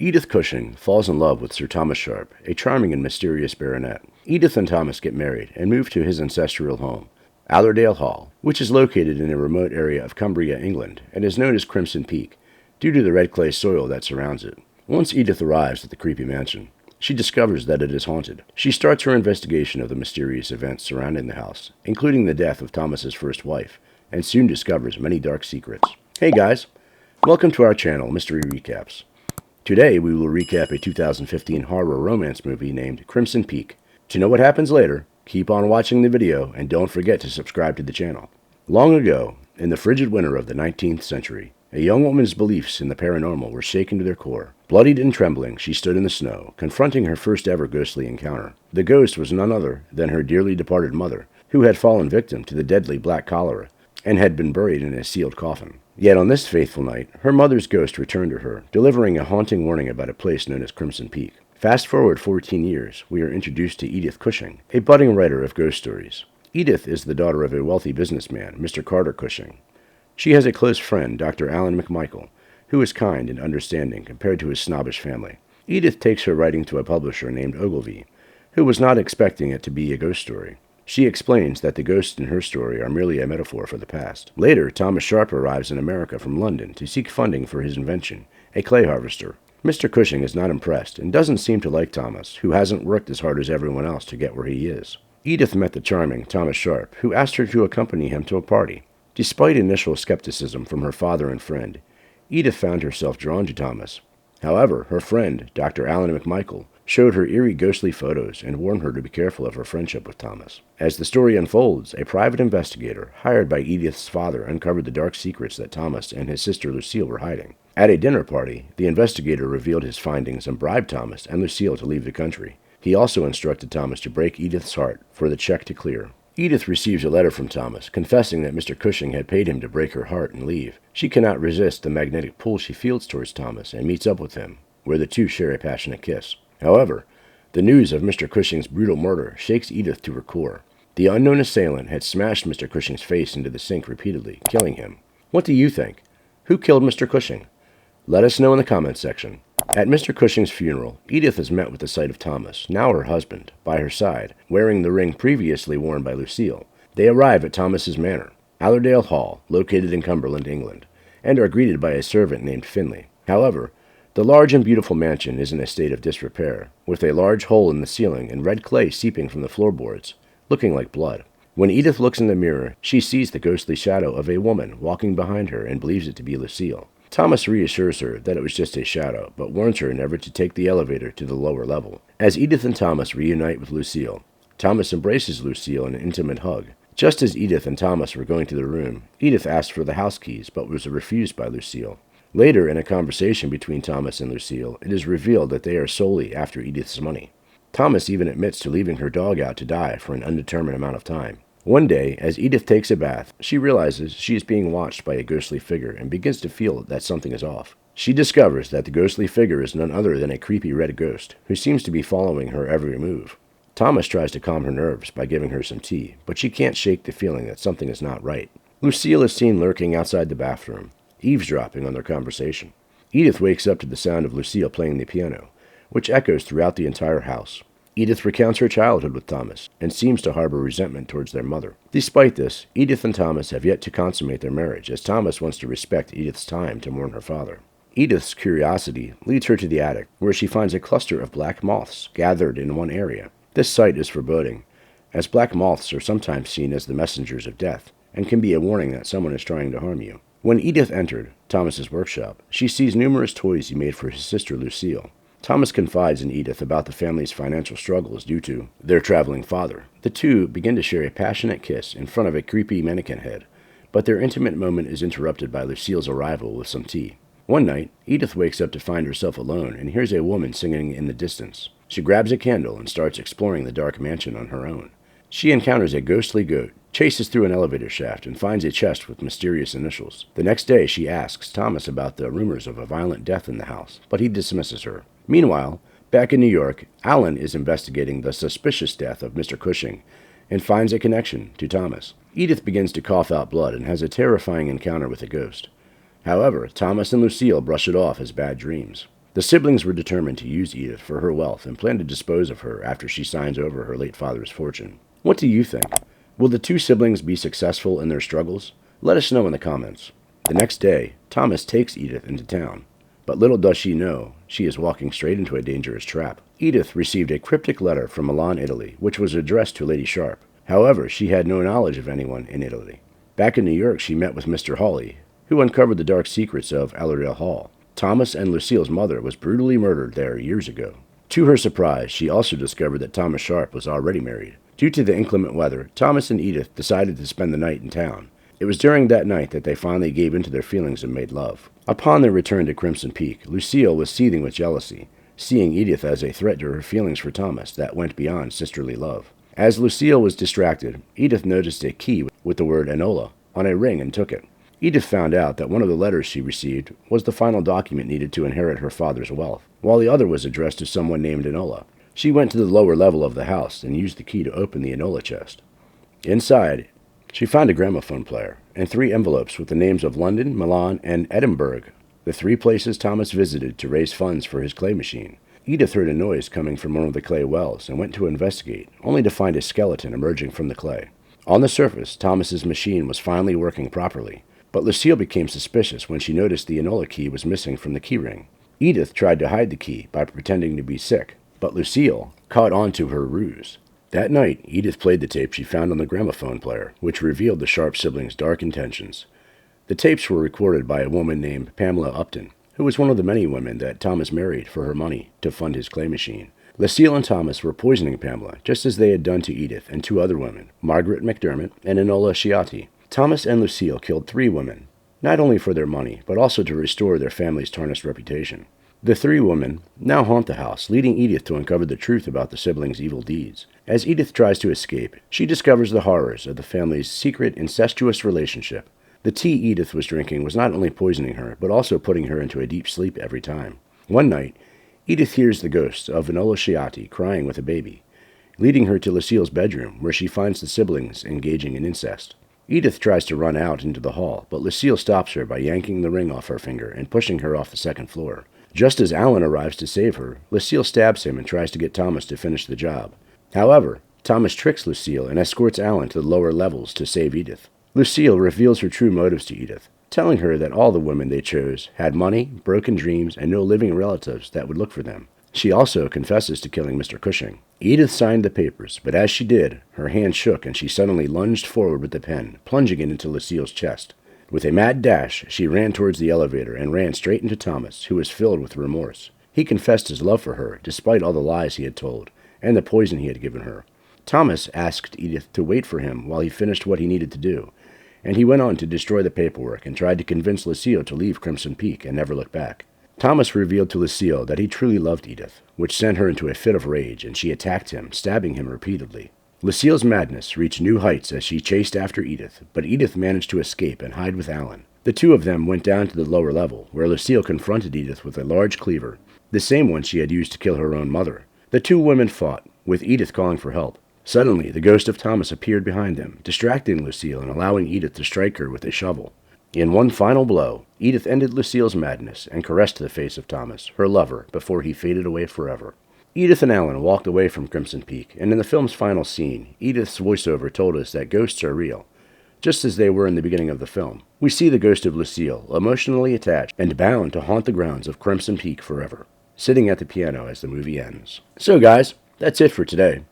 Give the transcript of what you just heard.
Edith Cushing falls in love with Sir Thomas Sharp, a charming and mysterious baronet. Edith and Thomas get married and move to his ancestral home, Allerdale Hall, which is located in a remote area of Cumbria, England, and is known as Crimson Peak, due to the red clay soil that surrounds it. Once Edith arrives at the creepy mansion, she discovers that it is haunted. She starts her investigation of the mysterious events surrounding the house, including the death of Thomas's first wife, and soon discovers many dark secrets. Hey guys, welcome to our channel, Mystery Recaps. Today we will recap a 2015 horror romance movie named Crimson Peak. To know what happens later, keep on watching the video and don't forget to subscribe to the channel. Long ago, in the frigid winter of the 19th century, a young woman's beliefs in the paranormal were shaken to their core. Bloodied and trembling, she stood in the snow, confronting her first ever ghostly encounter. The ghost was none other than her dearly departed mother, who had fallen victim to the deadly black cholera and had been buried in a sealed coffin. Yet on this fateful night, her mother's ghost returned to her, delivering a haunting warning about a place known as Crimson Peak. Fast forward 14 years, we are introduced to Edith Cushing, a budding writer of ghost stories. Edith is the daughter of a wealthy businessman, Mr. Carter Cushing. She has a close friend, Dr. Alan McMichael, who is kind and understanding compared to his snobbish family. Edith takes her writing to a publisher named Ogilvy, who was not expecting it to be a ghost story. She explains that the ghosts in her story are merely a metaphor for the past. Later, Thomas Sharp arrives in America from London to seek funding for his invention, a clay harvester. Mr. Cushing is not impressed and doesn't seem to like Thomas, who hasn't worked as hard as everyone else to get where he is. Edith met the charming Thomas Sharp, who asked her to accompany him to a party. Despite initial skepticism from her father and friend, Edith found herself drawn to Thomas. However, her friend, Dr. Alan McMichael, showed her eerie ghostly photos and warned her to be careful of her friendship with Thomas. As the story unfolds, a private investigator hired by Edith's father uncovered the dark secrets that Thomas and his sister Lucille were hiding. At a dinner party, the investigator revealed his findings and bribed Thomas and Lucille to leave the country. He also instructed Thomas to break Edith's heart for the check to clear. Edith receives a letter from Thomas, confessing that Mr. Cushing had paid him to break her heart and leave. She cannot resist the magnetic pull she feels towards Thomas and meets up with him, where the two share a passionate kiss. However, the news of Mr. Cushing's brutal murder shakes Edith to her core. The unknown assailant had smashed Mr. Cushing's face into the sink repeatedly, killing him. What do you think? Who killed Mr. Cushing? Let us know in the comments section. At Mr. Cushing's funeral, Edith is met with the sight of Thomas, now her husband, by her side, wearing the ring previously worn by Lucille. They arrive at Thomas's manor, Allerdale Hall, located in Cumberland, England, and are greeted by a servant named Finley. However, the large and beautiful mansion is in a state of disrepair, with a large hole in the ceiling and red clay seeping from the floorboards, looking like blood. When Edith looks in the mirror, she sees the ghostly shadow of a woman walking behind her and believes it to be Lucille. Thomas reassures her that it was just a shadow, but warns her never to take the elevator to the lower level. As Edith and Thomas reunite with Lucille, Thomas embraces Lucille in an intimate hug. Just as Edith and Thomas were going to the room, Edith asked for the house keys, but was refused by Lucille. Later, in a conversation between Thomas and Lucille, it is revealed that they are solely after Edith's money. Thomas even admits to leaving her dog out to die for an undetermined amount of time. One day, as Edith takes a bath, she realizes she is being watched by a ghostly figure and begins to feel that something is off. She discovers that the ghostly figure is none other than a creepy red ghost, who seems to be following her every move. Thomas tries to calm her nerves by giving her some tea, but she can't shake the feeling that something is not right. Lucille is seen lurking outside the bathroom, eavesdropping on their conversation. Edith wakes up to the sound of Lucille playing the piano, which echoes throughout the entire house. Edith recounts her childhood with Thomas, and seems to harbor resentment towards their mother. Despite this, Edith and Thomas have yet to consummate their marriage, as Thomas wants to respect Edith's time to mourn her father. Edith's curiosity leads her to the attic, where she finds a cluster of black moths gathered in one area. This sight is foreboding, as black moths are sometimes seen as the messengers of death, and can be a warning that someone is trying to harm you. When Edith entered Thomas's workshop, she sees numerous toys he made for his sister Lucille. Thomas confides in Edith about the family's financial struggles due to their traveling father. The two begin to share a passionate kiss in front of a creepy mannequin head, but their intimate moment is interrupted by Lucille's arrival with some tea. One night, Edith wakes up to find herself alone and hears a woman singing in the distance. She grabs a candle and starts exploring the dark mansion on her own. She encounters a ghostly goat, chases through an elevator shaft, and finds a chest with mysterious initials. The next day, she asks Thomas about the rumors of a violent death in the house, but he dismisses her. Meanwhile, back in New York, Alan is investigating the suspicious death of Mr. Cushing and finds a connection to Thomas. Edith begins to cough out blood and has a terrifying encounter with a ghost. However, Thomas and Lucille brush it off as bad dreams. The siblings were determined to use Edith for her wealth and plan to dispose of her after she signs over her late father's fortune. What do you think? Will the two siblings be successful in their struggles? Let us know in the comments. The next day, Thomas takes Edith into town. But little does she know, she is walking straight into a dangerous trap. Edith received a cryptic letter from Milan, Italy, which was addressed to Lady Sharp. However, she had no knowledge of anyone in Italy. Back in New York, she met with Mr. Hawley, who uncovered the dark secrets of Allerdale Hall. Thomas and Lucille's mother was brutally murdered there years ago. To her surprise, she also discovered that Thomas Sharp was already married. Due to the inclement weather, Thomas and Edith decided to spend the night in town. It was during that night that they finally gave in to their feelings and made love. Upon their return to Crimson Peak, Lucille was seething with jealousy, seeing Edith as a threat to her feelings for Thomas that went beyond sisterly love. As Lucille was distracted, Edith noticed a key with the word Enola on a ring and took it. Edith found out that one of the letters she received was the final document needed to inherit her father's wealth, while the other was addressed to someone named Enola. She went to the lower level of the house and used the key to open the Enola chest. Inside, she found a gramophone player and 3 envelopes with the names of London, Milan, and Edinburgh, the 3 places Thomas visited to raise funds for his clay machine. Edith heard a noise coming from one of the clay wells and went to investigate, only to find a skeleton emerging from the clay. On the surface, Thomas's machine was finally working properly, but Lucille became suspicious when she noticed the Enola key was missing from the keyring. Edith tried to hide the key by pretending to be sick, but Lucille caught on to her ruse. That night, Edith played the tape she found on the gramophone player, which revealed the Sharp siblings' dark intentions. The tapes were recorded by a woman named Pamela Upton, who was one of the many women that Thomas married for her money to fund his clay machine. Lucille and Thomas were poisoning Pamela, just as they had done to Edith and 2 other women, Margaret McDermott and Enola Sciatti. Thomas and Lucille killed 3 women, not only for their money, but also to restore their family's tarnished reputation. The 3 women now haunt the house, leading Edith to uncover the truth about the siblings' evil deeds. As Edith tries to escape, she discovers the horrors of the family's secret, incestuous relationship. The tea Edith was drinking was not only poisoning her, but also putting her into a deep sleep every time. One night, Edith hears the ghost of Enola Sciatti crying with a baby, leading her to Lucille's bedroom, where she finds the siblings engaging in incest. Edith tries to run out into the hall, but Lucille stops her by yanking the ring off her finger and pushing her off the 2nd floor. Just as Alan arrives to save her, Lucille stabs him and tries to get Thomas to finish the job. However, Thomas tricks Lucille and escorts Alan to the lower levels to save Edith. Lucille reveals her true motives to Edith, telling her that all the women they chose had money, broken dreams, and no living relatives that would look for them. She also confesses to killing Mr. Cushing. Edith signed the papers, but as she did, her hand shook and she suddenly lunged forward with the pen, plunging it into Lucille's chest. With a mad dash, she ran towards the elevator and ran straight into Thomas, who was filled with remorse. He confessed his love for her, despite all the lies he had told, and the poison he had given her. Thomas asked Edith to wait for him while he finished what he needed to do, and he went on to destroy the paperwork and tried to convince Lucille to leave Crimson Peak and never look back. Thomas revealed to Lucille that he truly loved Edith, which sent her into a fit of rage, and she attacked him, stabbing him repeatedly. Lucille's madness reached new heights as she chased after Edith, but Edith managed to escape and hide with Alan. The 2 of them went down to the lower level, where Lucille confronted Edith with a large cleaver, the same one she had used to kill her own mother. The 2 women fought, with Edith calling for help. Suddenly, the ghost of Thomas appeared behind them, distracting Lucille and allowing Edith to strike her with a shovel. In one final blow, Edith ended Lucille's madness and caressed the face of Thomas, her lover, before he faded away forever. Edith and Alan walked away from Crimson Peak, and in the film's final scene, Edith's voiceover told us that ghosts are real, just as they were in the beginning of the film. We see the ghost of Lucille, emotionally attached and bound to haunt the grounds of Crimson Peak forever, sitting at the piano as the movie ends. So guys, that's it for today.